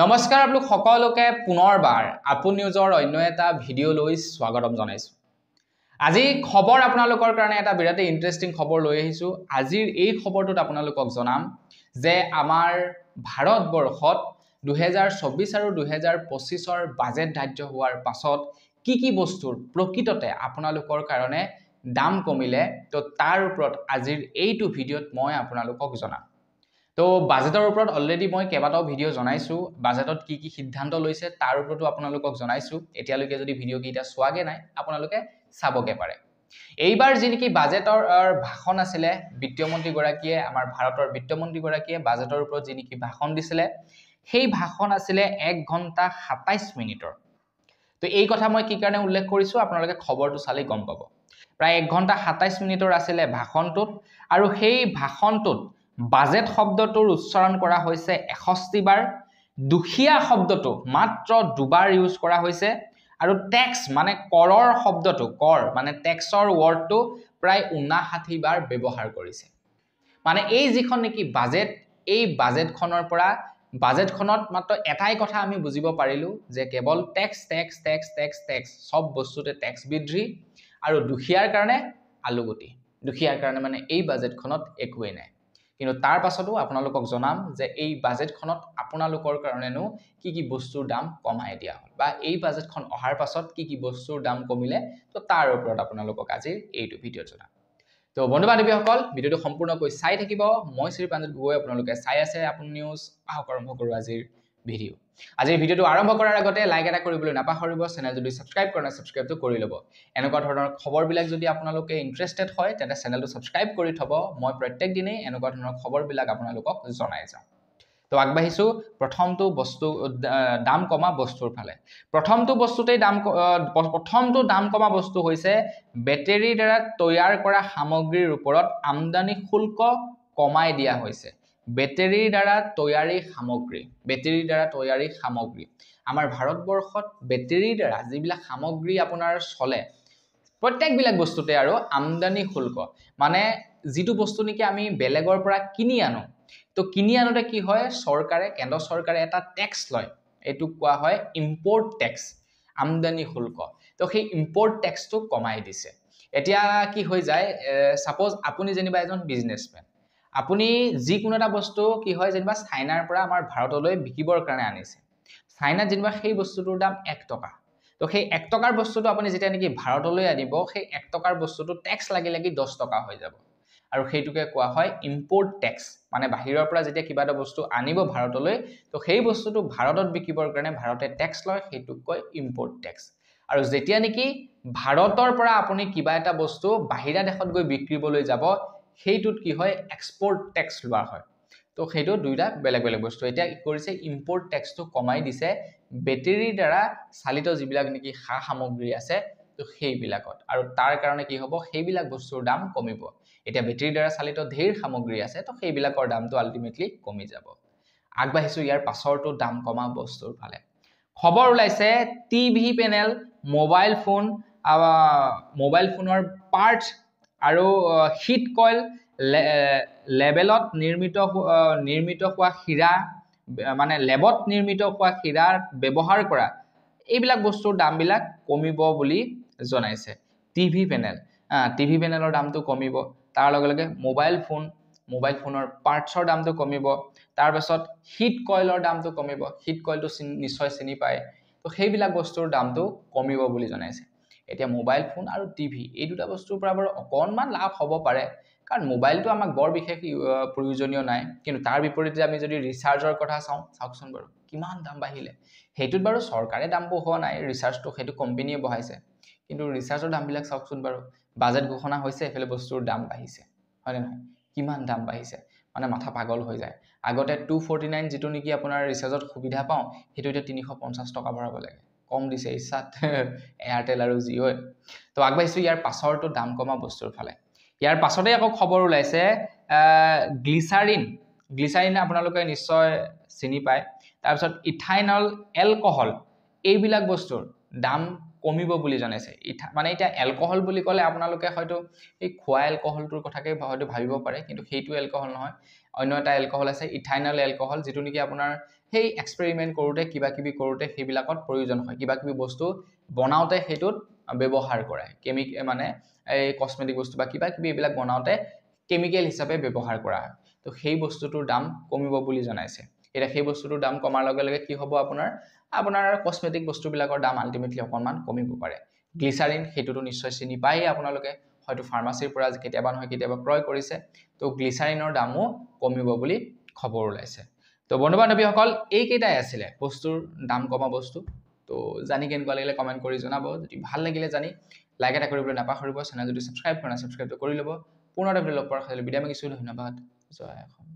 নমস্কাৰ আপোনালোক সকলোকে পুনৰবাৰ আপু নিউজৰ অন্য এটা ভিডিঅ' লৈ স্বাগতম জনাইছো। আজি খবৰ আপোনালোকৰ কাৰণে এটা বিৰাট ইন্টাৰেষ্টিং খবৰ লৈ আহিছো। আজিৰ এই খবৰটোত আপোনালোকক জনাম যে আমাৰ ভাৰতবৰ্ষত 2024 আৰু 2025ৰ বাজেট ধাৰ্য হোৱাৰ পাছত কি বস্তুৰ প্ৰকৃততে আপোনালোকৰ কাৰণে দাম কমিলে তো তাৰ ওপৰত আজিৰ এইটো ভিডিঅ'ত মই আপোনালোকক জনাম। তো বাজেটৰ ওপৰত অলৰেডি মই কেইবাটাও ভিডিঅ' জনাইছো, বাজেটত কি সিদ্ধান্ত লৈছে তাৰ ওপৰতো আপোনালোকক জনাইছো। এতিয়ালৈকে যদি ভিডিঅ' কেইটা চোৱাগে নাই আপোনালোকে চাবগে পাৰে। এইবাৰ যি নেকি বাজেটৰ ভাষণ আছিলে, বিত্তমন্ত্ৰী গৰাকীয়ে আমাৰ ভাৰতৰ বিত্তমন্ত্ৰী গৰাকীয়ে বাজেটৰ ওপৰত যি নেকি ভাষণ দিছিলে, সেই ভাষণ আছিলে 1 ঘণ্টা 27 মিনিটৰ। তো এই কথা মই কি কাৰণে উল্লেখ কৰিছো আপোনালোকে খবৰটো চালি গম পাব। প্ৰায় 1 ঘণ্টা 27 মিনিটৰ আছিলে ভাষণটোত, আৰু সেই ভাষণটোত বাজেট শব্দটোৰ উচ্চাৰণ কৰা হৈছে 61 বাৰ, দুখীয়া শব্দটো মাত্ৰ 2 বাৰ ইউজ কৰা হৈছে, আৰু ট্যাক্স মানে কৰৰ শব্দটো, কৰ মানে ট্যাক্সৰ ওয়াৰ্ডটো প্ৰায় 59 বাৰ ব্যৱহাৰ কৰিছে। মানে এই যিখন নেকি বাজেট, এই বাজেটখনৰ পৰা বাজেটখনত মাত্ৰ এটাই কথা আমি বুজিব পাৰিলো যে কেৱল ট্যাক্স সব বস্তুতে ট্যাক্স বৃদ্ধি, আৰু দুখীয়াৰ কাৰণে আলুগুটি। দুখীয়াৰ কাৰণে মানে এই বাজেটখনত একোৱেই নাই। কিন্তু তাৰ পাছতো আপোনালোকক জনাম যে এই বাজেটখনত আপোনালোকৰ কাৰণেনো কি বস্তুৰ দাম কমাই দিয়া হ'ল, বা এই বাজেটখন অহাৰ পাছত কি বস্তুৰ দাম কমিলে, তো তাৰ ওপৰত আপোনালোকক আজি এইটো ভিডিঅ' জনাম। তো বন্ধু বান্ধৱীসকল, ভিডিঅ'টো সম্পূৰ্ণকৈ চাই থাকিব। মই শ্ৰী প্ৰাঞ্জল গগৈ, আপোনালোকে চাই আছে আপু নিউজ। আহক আৰম্ভ কৰোঁ আজিৰ ভিডিঅ'। আজিৰ ভিডিঅ'টো আৰম্ভ কৰাৰ আগতে লাইক এটা কৰিবলৈ নাপাহৰিব, চেনেল যদি সাবস্ক্ৰাইব কৰা নাই সাবস্ক্ৰাইবটো কৰি ল'ব। এনেকুৱা ধৰণৰ খবৰবিলাক যদি আপোনালোকে ইন্টাৰেষ্টেড হয় তেন্তে চেনেলটো সাবস্ক্ৰাইব কৰি থব। মই প্ৰত্যেক দিনেই এনেকুৱা ধৰণৰ খবৰবিলাক আপোনালোকক জনাই যাম। তো আগবাঢ়িছো প্ৰথমটো বস্তু দাম কমা বস্তুৰ ফালে। প্ৰথমটো দাম কমা বস্তু হৈছে বেটাৰীৰ দ্বাৰা তৈয়াৰ কৰা সামগ্ৰীৰ ওপৰত আমদানি শুল্ক কমাই দিয়া হৈছে। বেটাৰীৰ দ্বাৰা তৈয়াৰী সামগ্ৰী, আমাৰ ভাৰতবৰ্ষত বেটাৰীৰ দ্বাৰা যিবিলাক সামগ্ৰী আপোনাৰ চলে, প্ৰত্যেকবিলাক বস্তুতে আৰু আমদানি শুল্ক মানে যিটো বস্তু নেকি আমি বেলেগৰ পৰা কিনি আনো, তো কিনি আনোতে কি হয়, চৰকাৰে, কেন্দ্ৰ চৰকাৰে এটা ট্যাক্স লয়, এইটো কোৱা হয় ইম্পোৰ্ট ট্যাক্স, আমদানি শুল্ক। তো সেই ইম্পোৰ্ট ট্যাক্সটো কমাই দিছে। এতিয়া কি হৈ যায়, সাপোজ আপুনি যেনিবা এজন বিজনেছমেন, আপুনি যিকোনো এটা বস্তু কি হয় যেনিবা চাইনাৰ পৰা আমাৰ ভাৰতলৈ বিকিবৰ কাৰণে আনিছে। চাইনাত যেনিবা সেই বস্তুটোৰ দাম 1 টকা। তো সেই 1 টকাৰ বস্তুটো আপুনি যেতিয়া নেকি ভাৰতলৈ আনিব, সেই 1 টকাৰ বস্তুটো ট্যাক্স লাগি 10 টকা হৈ যাব, আৰু সেইটোকে কোৱা হয় ইম্পোৰ্ট ট্যাক্স। মানে বাহিৰৰ পৰা যেতিয়া কিবা এটা বস্তু আনিব ভাৰতলৈ, তো সেই বস্তুটো ভাৰতত বিকিবৰ কাৰণে ভাৰতে ট্যাক্স লয়, সেইটোক কয় ইম্পোৰ্ট ট্যাক্স। আৰু যেতিয়া নেকি ভাৰতৰ পৰা আপুনি কিবা এটা বস্তু বাহিৰা দেশত গৈ বিক্ৰীবলৈ যাব, সেইটোত কি হয় এক্সপোৰ্ট ট্যাক্স লোৱা হয়। তো সেইটো দুইটা বেলেগ বস্তু। এতিয়া কি কৰিছে, ইম্পোৰ্ট ট্যাক্সটো কমাই দিছে বেটাৰীৰ দ্বাৰা চালিত যিবিলাক নেকি সামগ্ৰী আছে, তো সেইবিলাকত, আৰু তাৰ কাৰণে কি হ'ব, সেইবিলাক বস্তুৰ দাম কমিব। এতিয়া বেটাৰীৰ দ্বাৰা চালিত ঢেৰ সামগ্ৰী আছে, তো সেইবিলাকৰ দামটো আলটিমেটলি কমি যাব। আগবাঢ়িছো ইয়াৰ পাছৰটো দাম কমা বস্তুৰ ফালে। খবৰ ওলাইছে টিভি পেনেল, মোবাইল ফোনৰ পাৰ্টছ আৰু হিট কইল, লেবেলত নিৰ্মিত হোৱা হীৰা, মানে লেবত নিৰ্মিত হোৱা হীৰা ব্যৱহাৰ কৰা এইবিলাক বস্তুৰ দামবিলাক কমিব বুলি জনাইছে। টিভি পেনেলৰ দামটো কমিব, তাৰ লগে লগে মোবাইল ফোনৰ পাৰ্টছৰ দামটো কমিব, তাৰ পাছত হিট কইলৰ দামটো কমিব। হিট কইলটো নিশ্চয় চিনি পায়, তো সেইবিলাক বস্তুৰ দামটো কমিব বুলি জনাইছে। এতিয়া মোবাইল ফোন আৰু টিভি এই দুটা বস্তুৰ পৰা বাৰু অকণমান লাভ হ'ব পাৰে, কাৰণ মোবাইলটো আমাক বৰ বিশেষ প্ৰয়োজনীয় নাই। কিন্তু তাৰ বিপৰীতে আমি যদি ৰিচাৰ্জৰ কথা চাওকচোন বাৰু কিমান দাম বাঢ়িলে। সেইটোত বাৰু চৰকাৰে দাম বঢ়োৱা নাই, ৰিচাৰ্জটো সেইটো কোম্পানীয়ে বঢ়াইছে, কিন্তু ৰিচাৰ্জৰ দামবিলাক চাওকচোন বাৰু। বাজেট ঘোষণা হৈছে, এফালে বস্তুৰ দাম বাঢ়িছে, হয়নে নহয়? কিমান দাম বাঢ়িছে, মানে মাথা পাগল হৈ যায়। আগতে 249 যিটো নেকি আপোনাৰ ৰিচাৰ্জত সুবিধা পাওঁ, সেইটো এতিয়া 350 টকা ভৰাব লাগে। কম দিছে ইচ্ছাত এয়াৰটেল আৰু জিঅ'ই। তো আগবাঢ়িছো ইয়াৰ পাছৰটো দাম কমা বস্তুৰ ফালে। ইয়াৰ পাছতে আকৌ খবৰ ওলাইছে গ্লিচাৰিন আপোনালোকে নিশ্চয় চিনি পায়। তাৰপিছত ইথাইনল, এলকহল, এইবিলাক বস্তুৰ দাম কমিব বুলি জনাইছে। মানে এতিয়া এলকহল বুলি ক'লে আপোনালোকে হয়তো এই খোৱা এলকহলটোৰ কথাকে হয়তো ভাবিব পাৰে, কিন্তু সেইটো এলকহল নহয়। অন্য এটা এলকহল আছে ইথাইনল এলকহল, যিটো নেকি আপোনাৰ সেই এক্সপেৰিমেণ্ট কৰোঁতে কিবা কিবি কৰোঁতে সেইবিলাকত প্ৰয়োজন হয় কিবা কিবি বস্তু বনাওঁতে সেইটোত ব্যৱহাৰ কৰে মানে এই কসমেটিক বস্তু বা কিবা কিবি এইবিলাক বনাওঁতে কেমিকেল হিচাপে ব্যৱহাৰ কৰা হয় তো সেই বস্তুটোৰ দাম কমিব বুলি জনাইছে এটা সেই বস্তুটোৰ দাম কমাৰ লগে লগে কি হ'ব আপোনাৰ কসমেটিক বস্তুবিলাকৰ দাম আলটিমেটলি অকণমান কমিব পাৰে গ্লিচাৰিন সেইটোতো নিশ্চয় চিনি পায়েই আপোনালোকে হয়তো ফাৰ্মাচীৰ পৰা কেতিয়াবা নহয় কেতিয়াবা ক্ৰয় কৰিছে তো গ্লিচাৰিনৰ দামো কমিব বুলি খবৰ ওলাইছে তো বন্ধু বান্ধৱীসকল এইকেইটাই আছিলে বস্তুৰ দাম কমা বস্তু তো জানি কেনেকুৱা লাগিলে কমেণ্ট কৰি জনাব যদি ভাল লাগিলে জানি লাইক এটা কৰিবলৈ নাপাহৰিব চেনেল যদি ছাবস্ক্ৰাইব কৰা নাই ছাবস্ক্ৰাইবটো কৰি ল'ব পুনৰ লগ পোৱাৰ খালি বিদায় মাগিছোঁ ধন্যবাদ জয় অসম